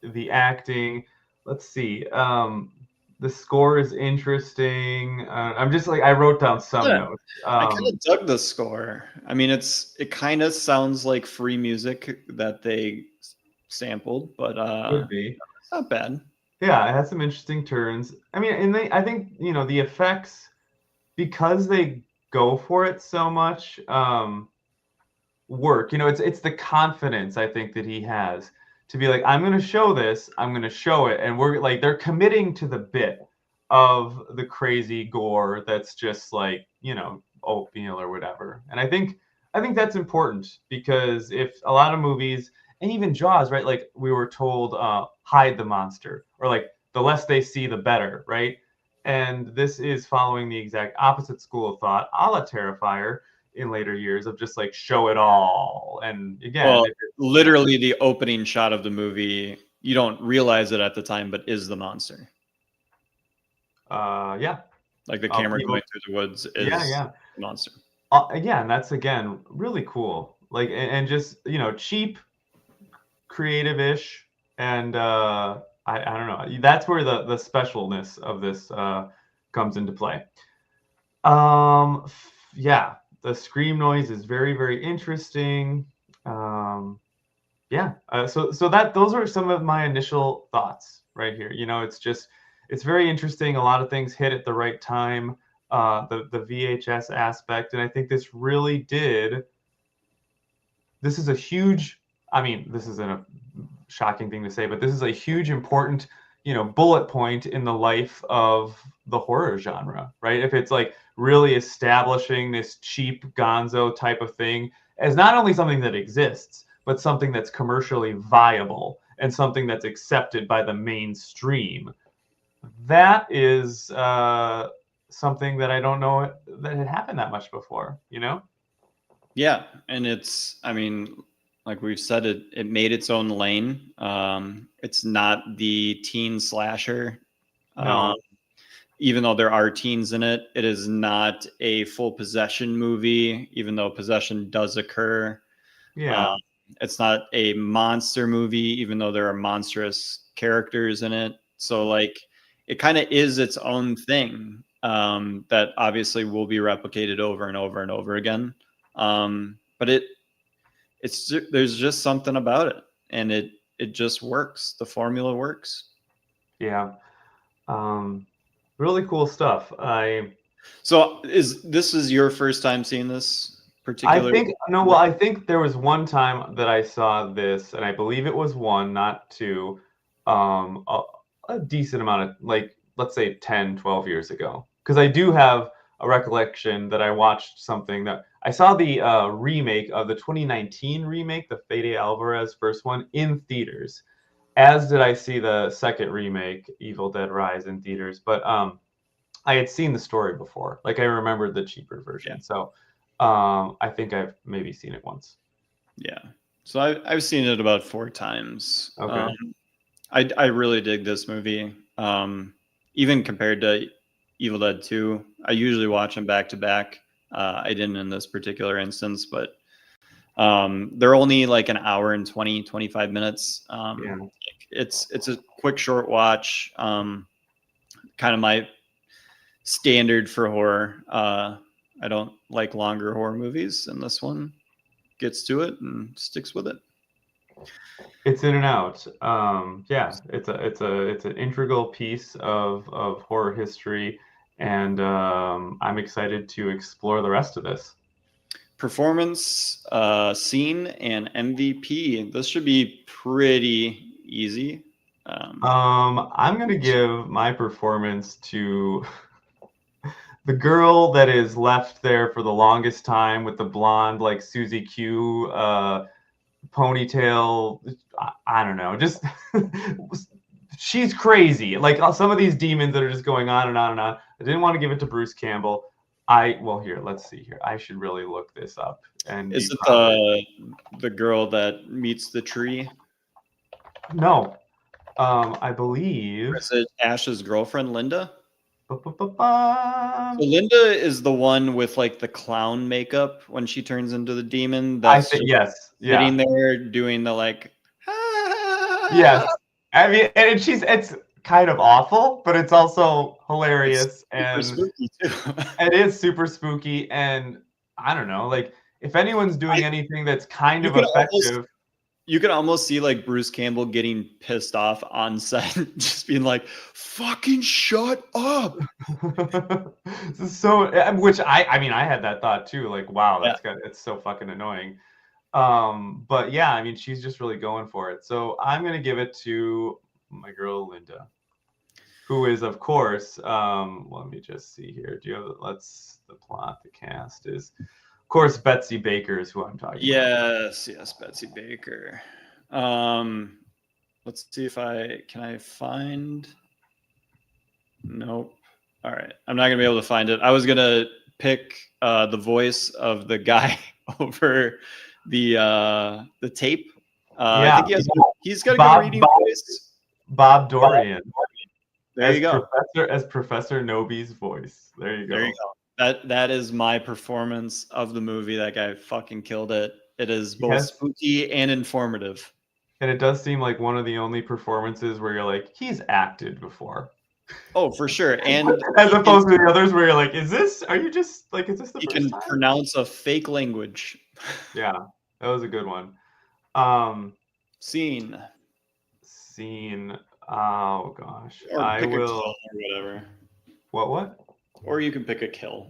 the acting, let's see. The score is interesting. I'm just like, I wrote down some notes. I kind of dug the score. I mean, it kind of sounds like free music that they sampled, but could be. It's not bad. Yeah, it has some interesting turns. I mean, and I think, you know, the effects, because they go for it so much, work. You know, it's the confidence I think that he has to be like, I'm going to show this, I'm going to show it, and we're like, they're committing to the bit of the crazy gore that's just like, you know, oatmeal or whatever. And I think I think that's important because if a lot of movies and even Jaws, right? Like we were told, hide the monster, or like the less they see, the better, right? And this is following the exact opposite school of thought, a la Terrifier in later years, of just like show it all. And again, well, literally the opening shot of the movie, you don't realize it at the time, but is the monster. Yeah. Like the camera going through the woods is the monster. Again, that's again really cool. Like and just cheap, creative-ish, and I don't know. That's where the specialness of this comes into play. Yeah, the scream noise is very, very interesting. Yeah, so those are some of my initial thoughts right here. It's very interesting. A lot of things hit at the right time. The VHS aspect, and I think this really did. This is a huge. I mean, this isn't a shocking thing to say, but this is a huge, important, bullet point in the life of the horror genre, right? If it's like really establishing this cheap gonzo type of thing as not only something that exists, but something that's commercially viable and something that's accepted by the mainstream. That is something that I don't know that had happened that much before, Yeah, and I mean, like we've said, it made its own lane. It's not the teen slasher. No. Even though there are teens in it, it is not a full possession movie, even though possession does occur. Yeah. It's not a monster movie, even though there are monstrous characters in it. So like it kind of is its own thing that obviously will be replicated over and over and over again. But there's just something about it, and it just works. The formula works. Yeah. Really cool stuff. So this is your first time seeing this particular? I think there was one time that I saw this, and I believe it was one, not two, a decent amount of, like, let's say 10, 12 years ago. Because I do have a recollection that I watched something that I saw the remake of the 2019 remake, the Fede Alvarez first one, in theaters. As did I see the second remake, Evil Dead Rise, in theaters. But I had seen the story before. Like I remembered the cheaper version. Yeah. So I think I've maybe seen it once. Yeah. So I've seen it about 4 times. Okay. I really dig this movie. Even compared to Evil Dead 2, I usually watch them back to back. I didn't in this particular instance, but they're only like an hour and 25 minutes. Yeah. It's a quick, short watch. Kind of my standard for horror. I don't like longer horror movies, and this one gets to it and sticks with it. It's in and out. Yeah, it's an integral piece of horror history, and I'm excited to explore the rest of this. Performance, scene, and MVP. This should be pretty easy. I'm gonna give my performance to the girl that is left there for the longest time with the blonde, like Susie Q ponytail. I don't know, just she's crazy. Like some of these demons that are just going on and on and on. I didn't want to give it to Bruce Campbell. Here, let's see here. I should really look this up. And is it the girl that meets the tree? No, I believe. Is it Ash's girlfriend, Linda? So Linda is the one with like the clown makeup when she turns into the demon. That's yes, sitting there doing the like. Yes, I mean, and it's kind of awful, but it's also hilarious and spooky too. It is super spooky, and I don't know, like if anyone's doing anything that's kind of effective. You could almost see like Bruce Campbell getting pissed off on set, just being like, "Fucking shut up!" So, which I mean, I had that thought too. Like, wow, it's so fucking annoying. But yeah, I mean, she's just really going for it. So I'm gonna give it to my girl Linda, who is, of course. Let me just see here. Do you have? The plot? The cast is. Of course, Betsy Baker is who I'm talking about. Yes, Betsy Baker. Let's see if can I find. Nope. All right, I'm not gonna be able to find it. I was gonna pick the voice of the guy over the tape. I think he's got a good reading voice. Bob Dorian. There you go. As Professor Nobi's voice. There you go. That is my performance of the movie. That guy fucking killed it. It is both spooky and informative. And it does seem like one of the only performances where you're like, he's acted before. Oh, for sure. And as opposed to the others where you're like, is this the first time? You can pronounce a fake language. Yeah, that was a good one. Scene. Oh gosh. Or pick a kill or whatever. What? Or you can pick a kill.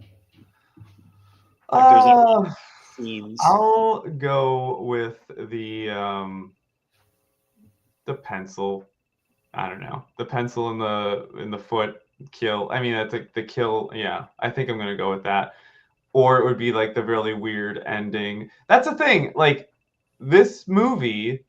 Scenes. I'll go with the pencil. I don't know. The pencil in the foot kill. I mean, that's like the kill. Yeah, I think I'm gonna go with that. Or it would be like the really weird ending. That's the thing. Like this movie,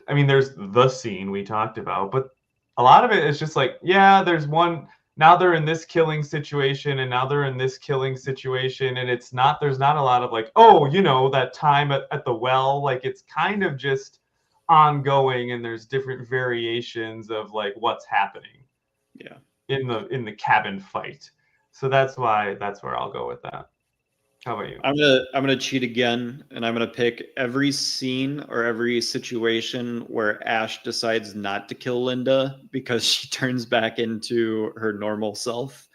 I mean, there's the scene we talked about, but a lot of it is just like, yeah, there's one. Now they're in this killing situation, and now they're in this killing situation, and there's not a lot of like, oh, that time at the well. Like it's kind of just ongoing, and there's different variations of like what's happening. Yeah. In the cabin fight. So that's where I'll go with that. How about you? I'm gonna cheat again, and I'm gonna pick every scene or every situation where Ash decides not to kill Linda because she turns back into her normal self,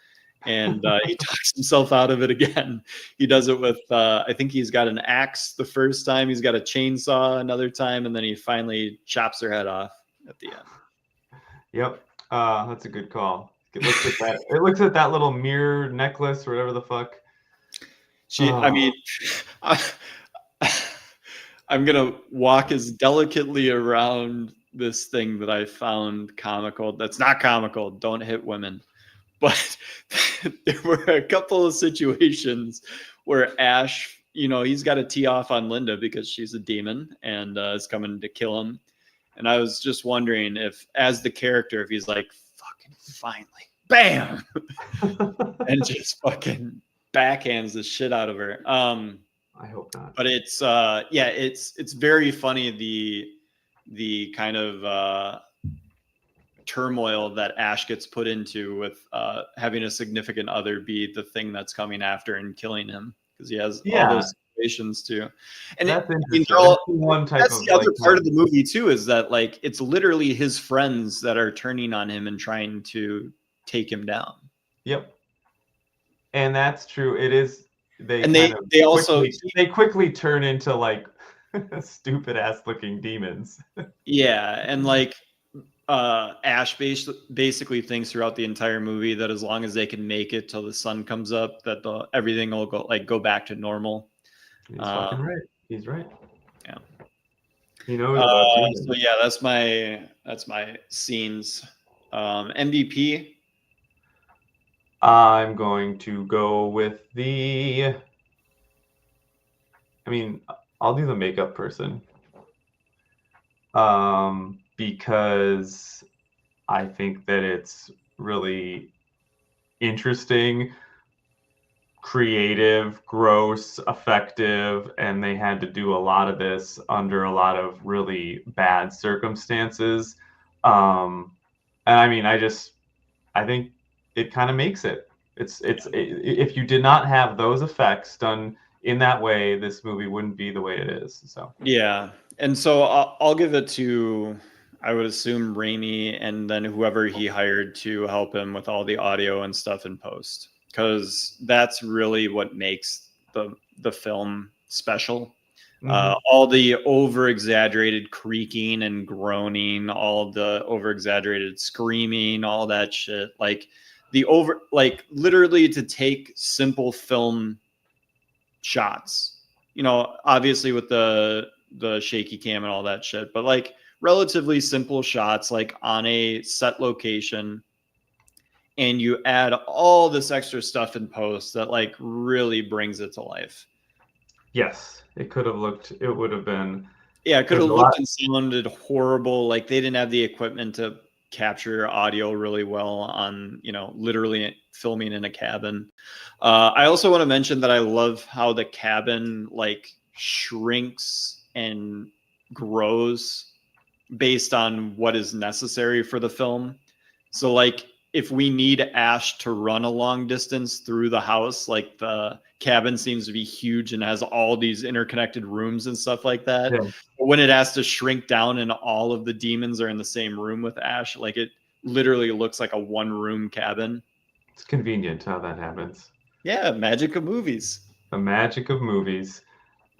and he talks himself out of it again. He does it with I think he's got an axe the first time, he's got a chainsaw another time, and then he finally chops her head off at the end. Yep, that's a good call. It looks at that little mirror necklace or whatever the fuck. I mean, I'm going to walk as delicately around this thing that I found comical. That's not comical. Don't hit women. But there were a couple of situations where Ash, he's got to tee off on Linda because she's a demon and is coming to kill him. And I was just wondering if, as the character, if he's like, fucking finally, bam, and just fucking backhands the shit out of her. I hope not. But it's it's very funny the kind of turmoil that Ash gets put into with having a significant other be the thing that's coming after and killing him, because he has all those situations too. And that's that's the other part of the movie too, is that like it's literally his friends that are turning on him and trying to take him down. Yep. And that's true. It is. They quickly turn into like stupid ass looking demons. Yeah, and like Ash basically thinks throughout the entire movie that as long as they can make it till the sun comes up, that everything will go back to normal. He's fucking right. He's right. Yeah. He knows about demons. So yeah, that's my scenes. MVP. I'm going to go with I'll do the makeup person. Because I think that it's really interesting, creative, gross, effective, and they had to do a lot of this under a lot of really bad circumstances. And I mean, I think it kind of makes it. If you did not have those effects done in that way, this movie wouldn't be the way it is. So yeah, and so I'll give it to, I would assume, Raimi, and then whoever he hired to help him with all the audio and stuff in post, because that's really what makes the film special. Mm-hmm. All the over exaggerated creaking and groaning, all the over exaggerated screaming, all that shit, like literally to take simple film shots, obviously with the shaky cam and all that shit, but like relatively simple shots, like on a set location, and you add all this extra stuff in post that like really brings it to life. Yes, it could have looked. It would have been. Yeah, it could have looked and sounded horrible. Like they didn't have the equipment to capture audio really well on, literally filming in a cabin. I also want to mention that I love how the cabin like shrinks and grows based on what is necessary for the film. So like if we need Ash to run a long distance through the house, like the cabin seems to be huge and has all these interconnected rooms and stuff like that. Yeah. But when it has to shrink down and all of the demons are in the same room with Ash, like it literally looks like a one-room cabin. It's convenient how that happens. Yeah, magic of movies. The magic of movies.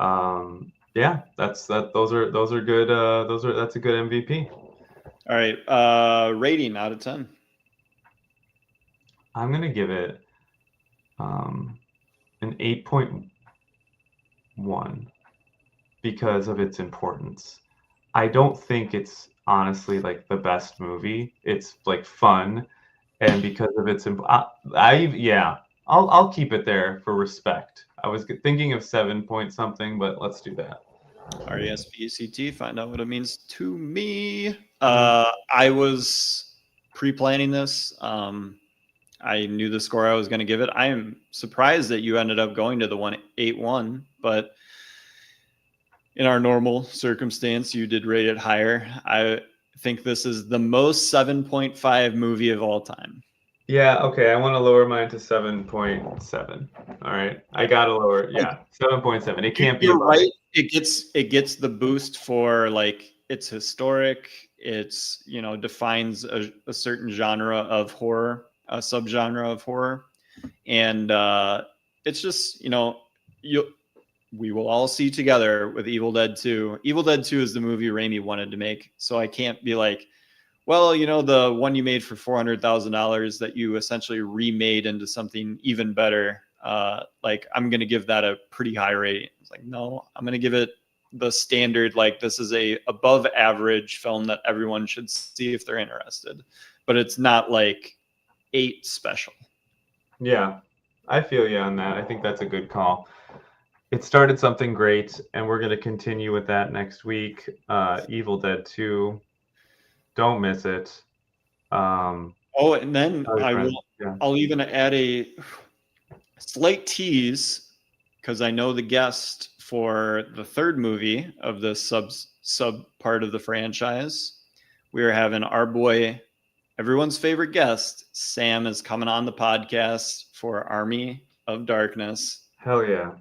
Yeah, those are good. That's a good MVP. All right, rating out of 10. I'm gonna give it an 8.1 because of its importance. I don't think it's honestly like the best movie. It's like fun, and because of its I'll keep it there for respect. I was thinking of 7 point something, but let's do that. RESPECT, find out what it means to me. I was pre-planning this. I knew the score I was going to give it. I am surprised that you ended up going to the 181, but in our normal circumstance, you did rate it higher. I think this is the most 7.5 movie of all time. Yeah, okay. I want to lower mine to 7.7. All right. I got to lower. Yeah, 7.7. It can't be. You're right. It gets the boost for like it's historic. It's, defines a certain genre of horror, a subgenre of horror. And it's just, we will all see together with Evil Dead 2. Evil Dead 2 is the movie Raimi wanted to make. So I can't be like, well, the one you made for $400,000 that you essentially remade into something even better. Like I'm going to give that a pretty high rating. It's like, no, I'm going to give it the standard. Like this is a above average film that everyone should see if they're interested, but it's not like 8 special. Yeah, I feel you on that. I think that's a good call. It started something great, and we're going to continue with that next week. Evil Dead 2. Don't miss it. And then I'll even add a slight tease because I know the guest for the third movie of the sub part of the franchise. We are having our boy, everyone's favorite guest, Sam, is coming on the podcast for Army of Darkness. Hell yeah.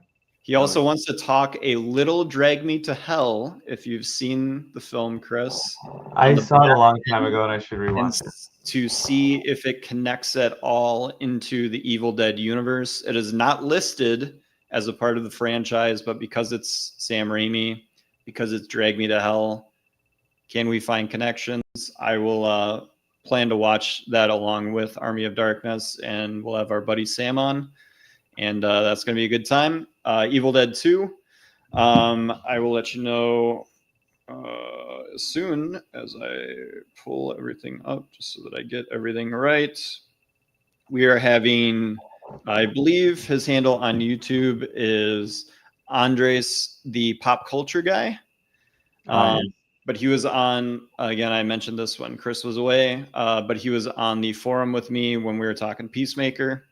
He also wants to talk a little Drag Me to Hell, if you've seen the film, Chris. I saw it a long time ago, and I should rewatch it. To see if it connects at all into the Evil Dead universe. It is not listed as a part of the franchise, but because it's Sam Raimi, because it's Drag Me to Hell, can we find connections? I will plan to watch that along with Army of Darkness, and we'll have our buddy Sam on. And that's going to be a good time. Evil Dead 2. I will let you know as soon as I pull everything up just so that I get everything right. We are having, I believe his handle on YouTube is Andres the Pop Culture Guy. But he was on, again, I mentioned this when Chris was away, but he was on the forum with me when we were talking Peacemaker.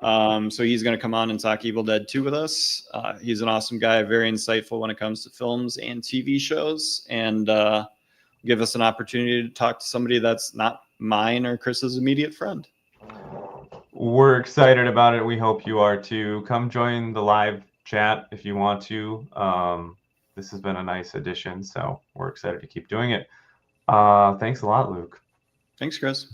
So he's going to come on and talk Evil Dead 2 with us. He's an awesome guy, very insightful when it comes to films and TV shows, and give us an opportunity to talk to somebody that's not mine or Chris's immediate friend. We're excited about it. We hope you are too. Come join the live chat if you want to. This has been a nice addition, so we're excited to keep doing it. Thanks a lot, Luke. Thanks, Chris.